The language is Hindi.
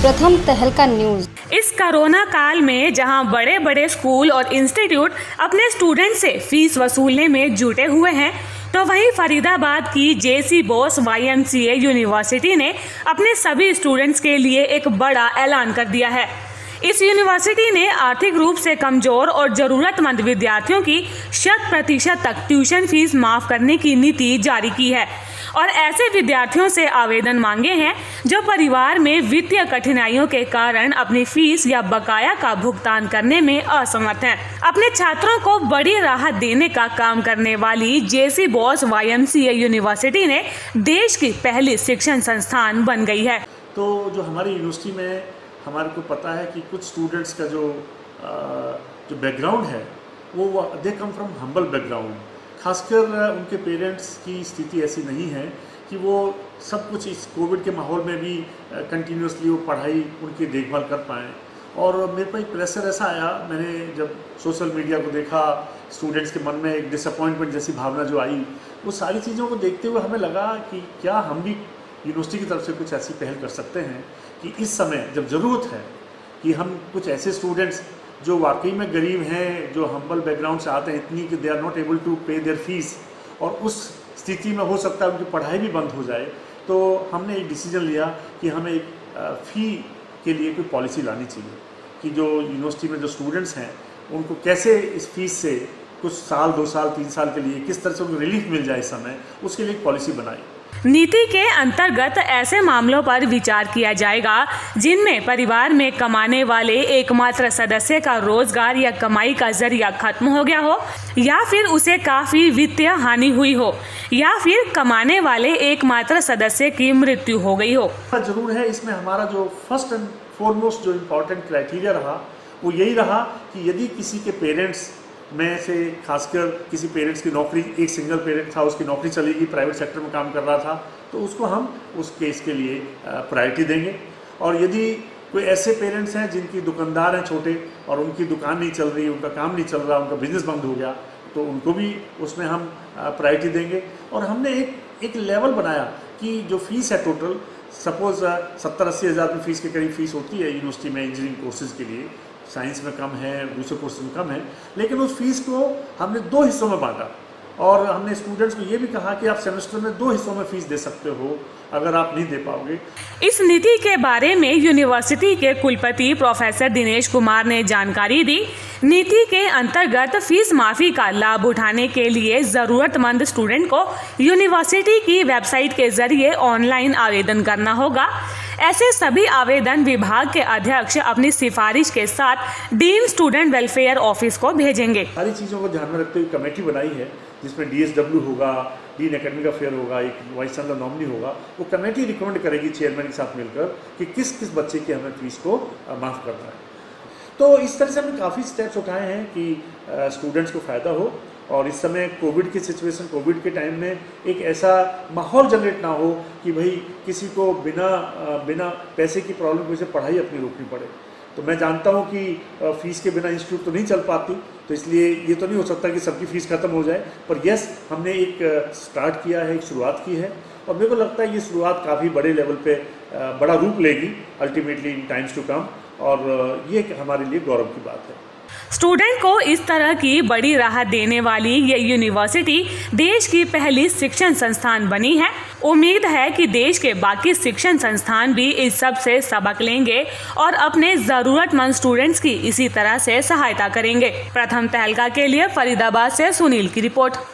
प्रथम तहलका न्यूज। इस कोरोना काल में जहां बड़े बड़े स्कूल और इंस्टीट्यूट अपने स्टूडेंट से फीस वसूलने में जुटे हुए हैं, तो वहीं फरीदाबाद की जेसी बोस YMCA यूनिवर्सिटी ने अपने सभी स्टूडेंट्स के लिए एक बड़ा ऐलान कर दिया है। इस यूनिवर्सिटी ने आर्थिक रूप से कमजोर और जरूरतमंद विद्यार्थियों की 100% तक ट्यूशन फीस माफ करने की नीति जारी की है और ऐसे विद्यार्थियों से आवेदन मांगे हैं जो परिवार में वित्तीय कठिनाइयों के कारण अपनी फीस या बकाया का भुगतान करने में असमर्थ हैं। अपने छात्रों को बड़ी राहत देने का काम करने वाली जेसी बॉस YMCA यूनिवर्सिटी ने देश की पहली शिक्षण संस्थान बन गई है। तो जो हमारी यूनिवर्सिटी में हमारे को पता है कि कुछ स्टूडेंट्स का जो बैकग्राउंड है वो दे कम फ्रॉम हम्बल बैकग्राउंड। खासकर उनके पेरेंट्स की स्थिति ऐसी नहीं है कि वो सब कुछ इस कोविड के माहौल में भी कंटिन्यूसली वो पढ़ाई उनकी देखभाल कर पाएँ। और मेरे पर एक प्रेशर ऐसा आया, मैंने जब सोशल मीडिया को देखा, स्टूडेंट्स के मन में एक डिसअपॉइंटमेंट जैसी भावना जो आई, वो सारी चीज़ों को देखते हुए हमें लगा कि क्या हम भी यूनिवर्सिटी की तरफ से कुछ ऐसी पहल कर सकते हैं कि इस समय जब ज़रूरत है कि हम कुछ ऐसे स्टूडेंट्स जो वाकई में गरीब हैं, जो हम्बल बैकग्राउंड से आते हैं इतनी कि they are not able to pay their fees, और उस स्थिति में हो सकता है उनकी पढ़ाई भी बंद हो जाए, तो हमने एक डिसीजन लिया कि हमें एक फ़ी के लिए कोई पॉलिसी लानी चाहिए कि जो यूनिवर्सिटी में जो स्टूडेंट्स हैं उनको कैसे इस फीस से कुछ साल, 2 साल, 3 साल के लिए किस तरह से उनको रिलीफ मिल जाए इस समय, उसके लिए एक पॉलिसी बनाई। नीति के अंतर्गत ऐसे मामलों पर विचार किया जाएगा जिनमें परिवार में कमाने वाले एकमात्र सदस्य का रोजगार या कमाई का जरिया खत्म हो गया हो, या फिर उसे काफी वित्तीय हानि हुई हो, या फिर कमाने वाले एकमात्र सदस्य की मृत्यु हो गई हो। जरूर है इसमें हमारा जो फर्स्ट एंड फॉरमोस्ट जो इम्पोर्टेंट क्राइटेरिया रहा वो यही रहा कि यदि किसी के पेरेंट्स में से, खासकर किसी पेरेंट्स की नौकरी, एक सिंगल पेरेंट था उसकी नौकरी चली गई, प्राइवेट सेक्टर में काम कर रहा था, तो उसको हम उस केस के लिए प्रायोरिटी देंगे। और यदि कोई ऐसे पेरेंट्स हैं जिनकी दुकानदार हैं छोटे और उनकी दुकान नहीं चल रही, उनका काम नहीं चल रहा, उनका बिजनेस बंद हो गया, तो उनको भी उसमें हम प्रायोरिटी देंगे। और हमने एक लेवल बनाया कि जो फीस है टोटल, सपोज 70-80 हज़ार रुपये फीस के करीब फीस होती है यूनिवर्सिटी में इंजीनियरिंग कोर्सेज के लिए, साइंस में कम है, दूसरे कोर्स में कम है, लेकिन उस फीस को हमने 2 हिस्सों में बांटा और हमने स्टूडेंट्स को ये भी कहा कि आप सेमेस्टर में 2 हिस्सों में फीस दे सकते हो अगर आप नहीं दे पाओगे। इस नीति के बारे में यूनिवर्सिटी के कुलपति प्रोफेसर दिनेश कुमार ने जानकारी दी। नीति के अंतर्गत फीस माफी का लाभ उठाने के लिए जरूरतमंद स्टूडेंट को यूनिवर्सिटी की वेबसाइट के जरिए ऑनलाइन आवेदन करना होगा। ऐसे सभी आवेदन विभाग के अध्यक्ष अपनी सिफारिश के साथ डीन स्टूडेंट वेलफेयर ऑफिस को भेजेंगे। सारी चीज़ों को ध्यान में रखते हुए कमेटी बनाई है जिसमें DSW होगा, डीन एकेडमिक अफेयर होगा, एक वाइस चांसलर नॉमिनी होगा। वो कमेटी रिकमेंड करेगी चेयरमैन के साथ मिलकर कि किस किस बच्चे की हमें फीस को माफ़ करना है। तो इस तरह से हमने काफ़ी स्टेप्स उठाए हैं कि स्टूडेंट्स को फ़ायदा हो। और इस समय कोविड की सिचुएशन, कोविड के टाइम में एक ऐसा माहौल जनरेट ना हो कि भाई किसी को बिना पैसे की प्रॉब्लम की वजह से पढ़ाई अपनी रोकनी पड़े। तो मैं जानता हूँ कि फ़ीस के बिना इंस्टीट्यूट तो नहीं चल पाती, तो इसलिए ये तो नहीं हो सकता कि सबकी फ़ीस ख़त्म हो जाए, पर यस, हमने एक स्टार्ट किया है, एक शुरुआत की है और मेरे को लगता है ये शुरुआत काफ़ी बड़े लेवल पे बड़ा रूप लेगी ultimately in times to come, और ये हमारे लिए गौरव की बात है। स्टूडेंट को इस तरह की बड़ी राहत देने वाली ये यूनिवर्सिटी देश की पहली शिक्षण संस्थान बनी है। उम्मीद है कि देश के बाकी शिक्षण संस्थान भी इस सब से सबक लेंगे और अपने जरूरतमंद स्टूडेंट्स की इसी तरह से सहायता करेंगे। प्रथम तहलका के लिए फरीदाबाद से सुनील की रिपोर्ट।